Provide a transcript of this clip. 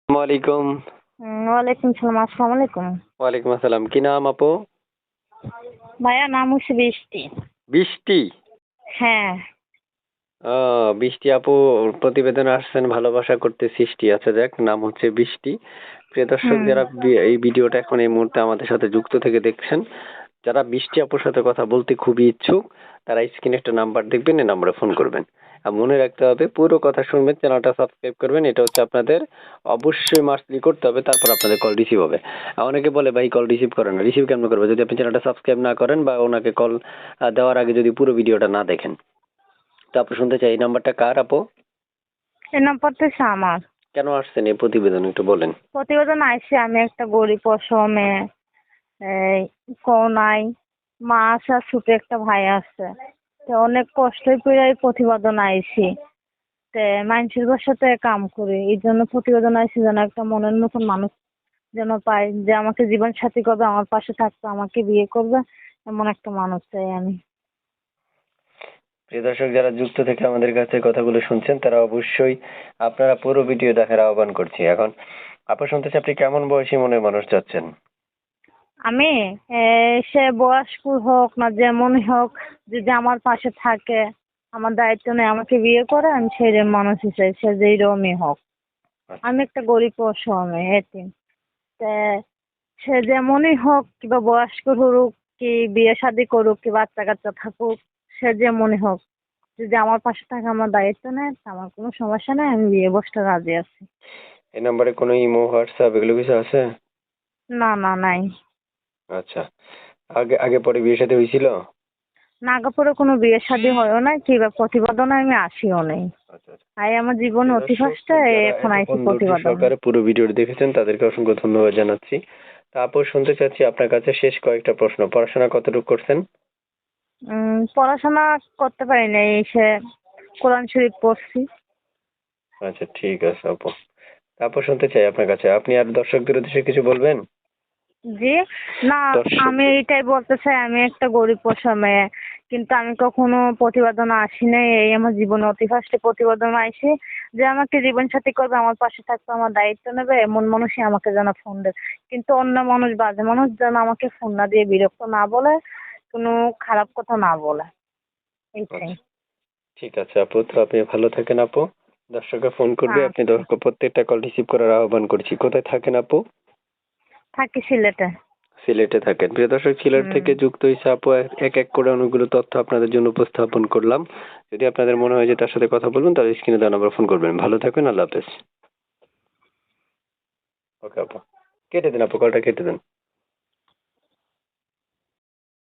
ওয়ালাইকুম। ওয়ালাইকুম সালাম। আসসালামু আলাইকুম। ওয়ালাইকুম আসসালাম। কি নাম আপু? ভাইয়া নাম হচ্ছে বৃষ্টি। বৃষ্টি। হ্যাঁ। ও বৃষ্টি আপু প্রতিবেদনে আসছেন ভালোবাসা করতে সৃষ্টি। আচ্ছা যাক, নাম হচ্ছে বৃষ্টি। প্রিয় দর্শক হুম। যারা এই ভিডিওটা এখন এই মুহূর্তে আমাদের সাথে যুক্ত থেকে দেখছেন, যারা বৃষ্টি আপুর সাথে কথা বলতে খুবই ইচ্ছুক, তারা স্ক্রিনে একটা নাম্বার দেখবেন, এই নাম্বারে ফোন করবেন। আর মনে রাখতে হবে পুরো কথা শুনবেন, চ্যানেলটা সাবস্ক্রাইব করবেন। এটা হচ্ছে আপনাদের অবশ্যই মাস্টলি করতে হবে, তারপর আপনাদের কল রিসিভ হবে। আর অনেকে বলে ভাই কল রিসিভ করে না, রিসিভ কেমন করবে যদি আপনি চ্যানেলটা সাবস্ক্রাইব না করেন বা ওনাকে কল দেওয়ার আগে যদি পুরো ভিডিওটা না দেখেন। তো আপু শুনতে চাই এই নাম্বারটা কার আপু? এই নাম্বারটা হচ্ছে আমার। কেন আসছেন এই প্রতিবেদন একটু বলেন। প্রতিবেদন আইসি আমি একটা গরিব অসহায় মেয়ে। এই কেউ নাই। মা আছে আর ছোট একটা ভাই আছে। তো অনেক কষ্টই করে এই প্রতিবেদন আইসি। তে মানুষের বাসাতে কাম করি। এই জন্য প্রতিবেদন আইসি যেন একটা মনের মতন মানুষ যেন পাই, যে আমাকে জীবন সাথী করবে, আমার পাশে থাকবে, আমাকে বিয়ে করবে, এমন একটা মানুষ চাই আমি। প্রিয় দর্শক যারা যুক্ত থেকে আমাদের কাছে কথাগুলো শুনছেন, তারা অবশ্যই আপনারা পুরো ভিডিও দেখার আহ্বান করছি। এখন আপু শুনতেছি আপনি কেমন বয়সী মনের মানুষ চাচ্ছেন? আমি সে বয়স্ক হোক না যেমনই হোক, যদি আমার পাশে থাকে, আমার দায়িত্ব নেই, আমাকে বিয়ে করে, আমি সেই মানুষই চাই, সে যেইরকমই হোক। আচ্ছা আমি একটা গরিব অসহায় মেয়ে, এতিম। তা সে যেমনই হোক, কিংবা বয়স্ক হোক, কি বিয়ে শাদী করুক, কি বাচ্চা কাচ্চা থাকুক, সে যেমনই হোক, যদি আমার পাশে থাকে, আমার দায়িত্ব নেয়, তা আমার কোনো সমস্যা নেই, আমি বিয়ে বসতে রাজি আছি। এই নাম্বারে কোনো ইমো হোয়াটসঅ্যাপ এগুলো কিছু আছে? না না, নাই। আচ্ছা, আগে আগে পরে বিয়ে শাদী হয়েছিল? নাগাপুরে কোনো বিয়ে শাদী হয়ও না, কিংবা প্রতিবেদনে আমি আসিও নেই। আচ্ছা আচ্ছা। আই আমার জীবন প্রিয় অতি দর্শক কষ্টে যারা এখন আইছি এতক্ষণ ধৈর্য প্রতিবেদনে। সহকারে পুরো ভিডিওটি দেখেছেন তাদেরকে অসংখ্য ধন্যবাদ জানাচ্ছি। তারপর শুনতে চাচ্ছি আপনার কাছে শেষ কয়েকটা প্রশ্ন। পড়াশোনা কতটুকু করছেন? পড়াশোনা করতে পারি নাই, সে কোরআন শরীফ পড়ছি। আচ্ছা ঠিক আছে আপু। তারপর শুনতে চাই আপনার কাছে, আপনি আর দর্শকদের উদ্দেশ্যে কিছু বলবেন? জি। না, আমি দর্শকদের। এটাই বলতে চাই, আমি একটা গরিব পোষা মেয়ে, কিন্তু আমি কখনো প্রতিবেদন আসি নাই, এই আমার জীবনে অতি ফার্স্টে প্রতিবেদন আইসি, যে আমাকে জীবন সাথী করবে, আমার পাশে থাকবে, আমার দায়িত্ব নেবে, এমন মানুষই আমাকে যেন ফোন দেয়। কিন্তু অন্য মানুষ, বাজে মানুষ যেন আমাকে ফোন না দিয়ে বিরক্ত না বলে, কোনো খারাপ কথা না বলে, এইটাই। আচ্ছা ঠিক আছে আপু, তো আপনি ভালো থাকেন আপু। দর্শকরা ফোন করবে, আপনি আচ্ছা। প্রত্যেকটা কল রিসিভ করার আহ্বান করছি। কোথায় থাকেন আপু? থাকি সিলেটে। সিলেটে থাকেন। প্রিয় দর্শক সিলেট হুম। থেকে যুক্ত হয়েছে আপু, এক এক করে অনেকগুলো তথ্য আপনাদের জন্য উপস্থাপন করলাম। যদি আপনাদের মনে হয় যে তার সাথে কথা বলবেন, তাহলে স্ক্রিনে দেওয়া নাম্বার ফোন করবেন। ভালো থাকবেন, আল্লাহ হাফেজ। ওকে আপু, কেটে দিন আপু, কলটা কেটে দিন।